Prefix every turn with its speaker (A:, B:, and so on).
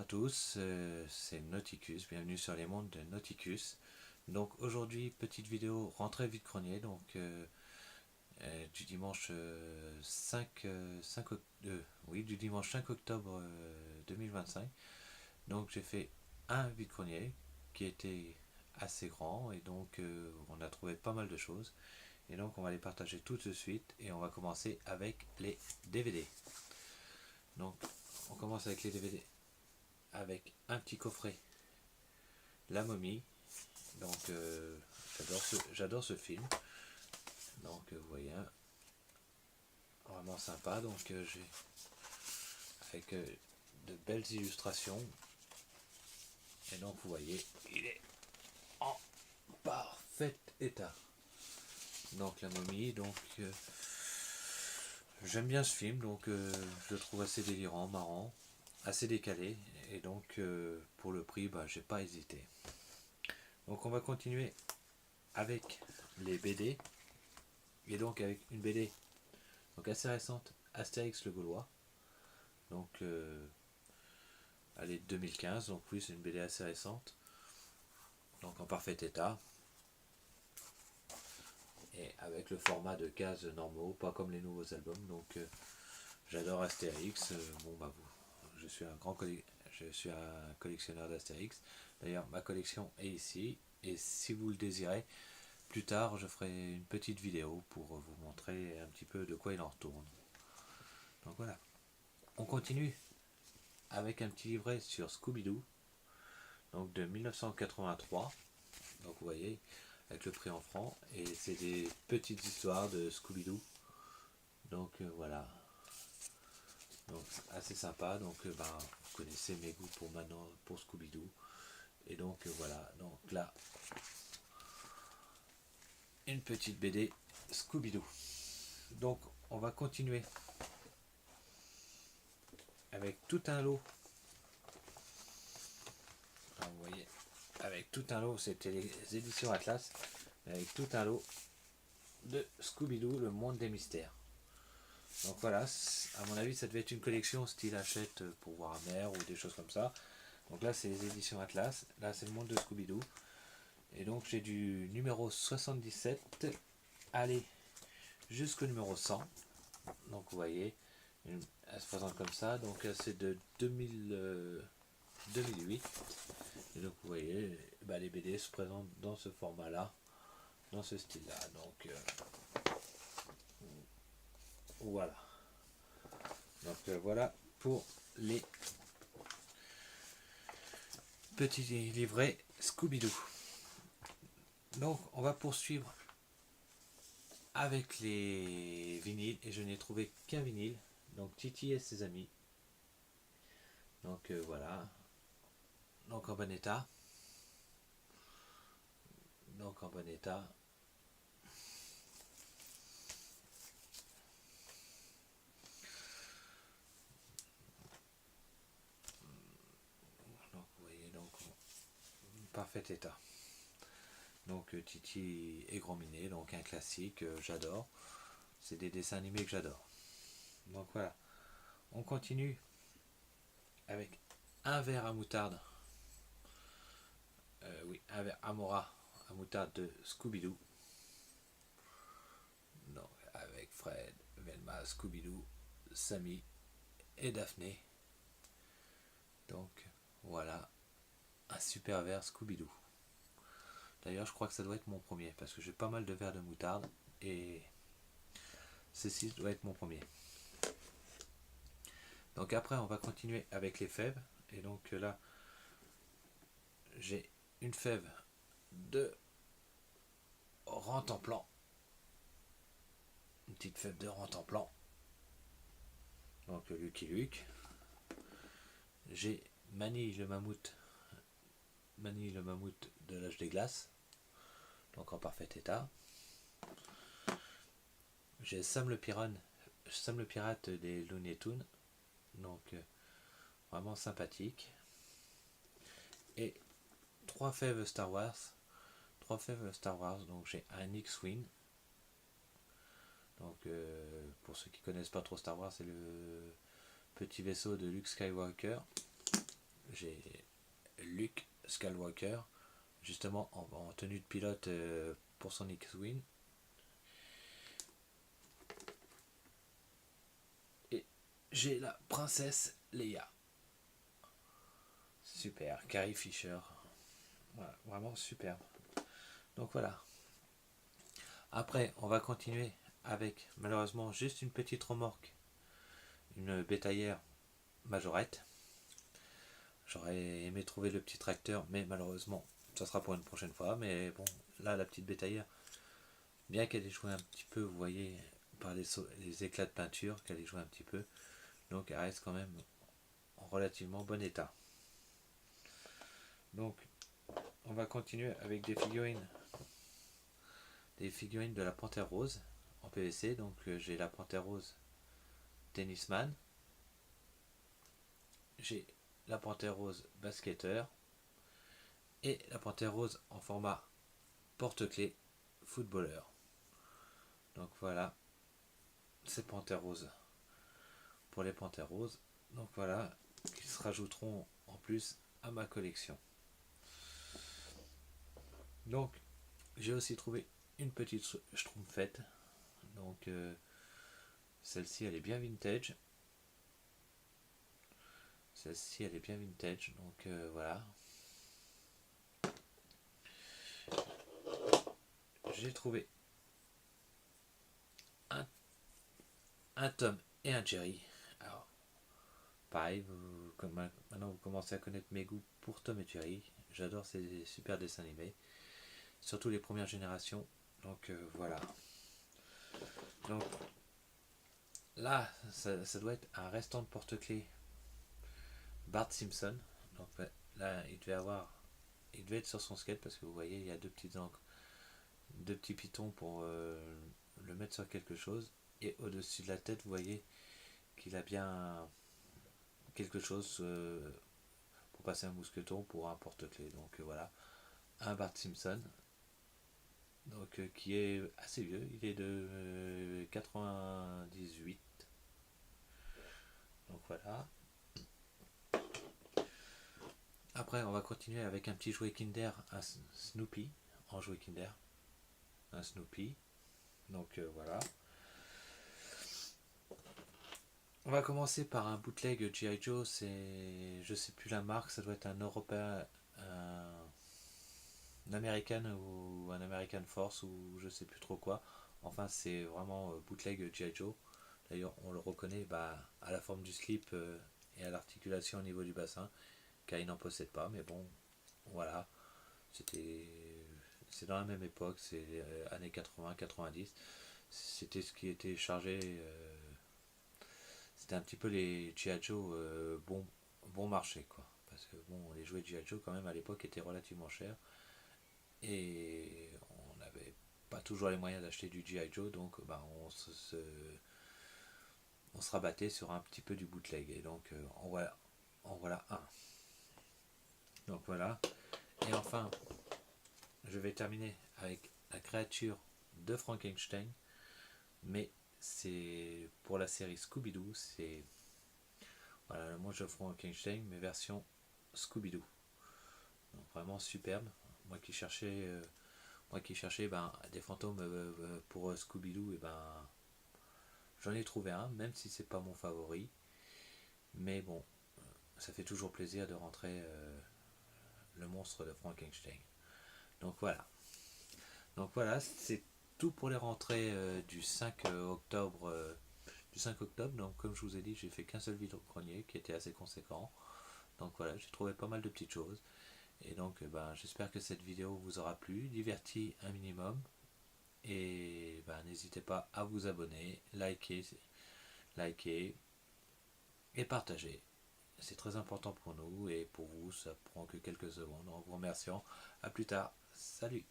A: tous, c'est Nauticus, bienvenue sur les mondes de Nauticus. Donc aujourd'hui, petite vidéo rentrée vide-grenier, donc du dimanche 5 octobre 2025. Donc j'ai fait un vide-grenier qui était assez grand et donc on a trouvé pas mal de choses. Et donc on va les partager tout de suite et on va commencer avec les DVD. Donc on commence avec les DVD avec un petit coffret La Momie. Donc j'adore ce film. Donc vous voyez, vraiment sympa. Donc j'ai avec de belles illustrations. Et donc vous voyez, il est en parfait état. Donc La Momie, donc j'aime bien ce film, donc je le trouve assez délirant, marrant, assez décalé. Et donc pour le prix, j'ai pas hésité. Donc on va continuer avec les BD. Et donc avec une BD donc assez récente, Astérix le Gaulois. Donc elle est de 2015, donc oui c'est une BD assez récente. Donc en parfait état. Et avec le format de cases normaux, pas comme les nouveaux albums. Donc j'adore Astérix. Je suis un collectionneur d'Astérix. D'ailleurs ma collection est ici. Et si vous le désirez, plus tard, je ferai une petite vidéo pour vous montrer un petit peu de quoi il en retourne. Donc voilà. On continue avec un petit livret sur Scooby-Doo, donc de 1983. Donc vous voyez, avec le prix en francs. Et c'est des petites histoires de Scooby-Doo. Donc voilà. Donc assez sympa. Donc vous connaissez mes goûts pour maintenant pour Scooby-Doo. Et donc voilà. Donc là, une petite BD Scooby-Doo. Donc on va continuer avec tout un lot. Alors, vous voyez, avec tout un lot, c'était les éditions Atlas, avec tout un lot de Scooby-Doo, le monde des mystères. Donc voilà, à mon avis, ça devait être une collection style Hachette pour voir à mer ou des choses comme ça. Donc là, c'est les éditions Atlas. Là, c'est le monde de Scooby-Doo. Et donc, j'ai du numéro 77 aller jusqu'au numéro 100. Donc, vous voyez, elle se présente comme ça. Donc, c'est de 2008. Et donc, vous voyez, les BD se présentent dans ce format-là, dans ce style-là. Donc, voilà. Donc, voilà pour les petits livrets Scooby-Doo. Donc on va poursuivre avec les vinyles et je n'ai trouvé qu'un vinyle, donc Titi et ses amis. Donc voilà, donc en bon état. Donc en bon état. Donc vous voyez, donc parfait état. Donc Titi et Gros Minet, donc un classique, j'adore. C'est des dessins animés que j'adore. Donc voilà, on continue avec un verre à moutarde. Oui, un verre Amora à moutarde de Scooby-Doo. Donc avec Fred, Velma, Scooby-Doo, Sammy et Daphné. Donc voilà, un super verre Scooby-Doo. D'ailleurs, je crois que ça doit être mon premier parce que j'ai pas mal de verres de moutarde et ceci doit être mon premier. Donc après, on va continuer avec les fèves. Et donc là, j'ai une fève de Rantanplan. Une petite fève de Rantanplan. Donc Lucky Luke. J'ai Manille le mammouth de l'âge des glaces. Donc en parfait état. J'ai Sam le pirate des Looney Tunes. Donc vraiment sympathique. Et trois fèves Star Wars. Donc j'ai un X-Wing. Donc pour ceux qui connaissent pas trop Star Wars, c'est le petit vaisseau de Luke Skywalker. j'ai Luke Skywalker, justement en tenue de pilote pour son X-Wing. Et j'ai la princesse Leia. Super, Carrie Fisher. Voilà, vraiment superbe. Donc voilà. Après, on va continuer avec malheureusement juste une petite remorque, une bétaillère majorette. J'aurais aimé trouver le petit tracteur, mais malheureusement, ça sera pour une prochaine fois. Mais bon, là, la petite bétaillère, bien qu'elle ait joué un petit peu, vous voyez, par les éclats de peinture, qu'elle ait joué un petit peu, donc elle reste quand même en relativement bon état. Donc, on va continuer avec des figurines de la Panthère Rose en PVC. Donc, j'ai la Panthère Rose Tennisman, j'ai la Panthère Rose Basketteur et la Panthère Rose en format porte-clés footballeur. Donc voilà, ces Panthères Roses pour les Panthères Roses. Donc voilà, qui se rajouteront en plus à ma collection. Donc j'ai aussi trouvé une petite schtroumpfette. Donc celle-ci elle est bien vintage. Celle-ci elle est bien vintage. Donc voilà. J'ai trouvé un, un Tom et un Jerry. Alors pareil, maintenant vous commencez à connaître mes goûts pour Tom et Jerry. J'adore ces super dessins animés. Surtout les premières générations. Donc voilà. Donc là, ça doit être un restant de porte-clés Bart Simpson. Donc là, il devait être sur son skate parce que vous voyez, il y a deux petits pitons pour le mettre sur quelque chose. Et au-dessus de la tête, vous voyez qu'il a bien quelque chose pour passer un mousqueton pour un porte-clés. Donc voilà, un Bart Simpson. Donc qui est assez vieux, il est de 98. Donc voilà. Après, on va continuer avec un petit jouet Kinder, un Snoopy, en jouet Kinder, un Snoopy. Donc voilà. On va commencer par un bootleg G.I. Joe, je sais plus la marque, ça doit être un Européen, un American ou un American Force ou je sais plus trop quoi. Enfin, c'est vraiment bootleg G.I. Joe. D'ailleurs, on le reconnaît à la forme du slip et à l'articulation au niveau du bassin, car il n'en possède pas. Mais bon, voilà, c'est dans la même époque, c'est années 80-90. C'était ce qui était chargé. C'était un petit peu les G.I. Joe bon marché, quoi. Parce que bon, les jouets G.I. Joe, quand même, à l'époque, étaient relativement chers. Et on n'avait pas toujours les moyens d'acheter du G.I. Joe, donc on se rabattait sur un petit peu du bootleg. Et donc, en voilà un. Donc voilà. Et enfin, je vais terminer avec la créature de Frankenstein. Mais c'est pour la série Scooby-Doo. C'est voilà, le monstre de Frankenstein, mais version Scooby-Doo. Donc vraiment superbe. Moi qui cherchais, des fantômes pour Scooby-Doo, et j'en ai trouvé un, même si c'est pas mon favori. Mais bon, ça fait toujours plaisir de rentrer le monstre de Frankenstein. Donc voilà. Donc voilà, c'est tout pour les rentrées du 5 octobre. Du 5 octobre, donc comme je vous ai dit, j'ai fait qu'un seul vide-grenier qui était assez conséquent. Donc voilà, j'ai trouvé pas mal de petites choses. Et donc j'espère que cette vidéo vous aura plu, diverti un minimum. Et n'hésitez pas à vous abonner, liker et partager. C'est très important pour nous et pour vous, ça prend que quelques secondes. En vous remerciant. À plus tard. Salut.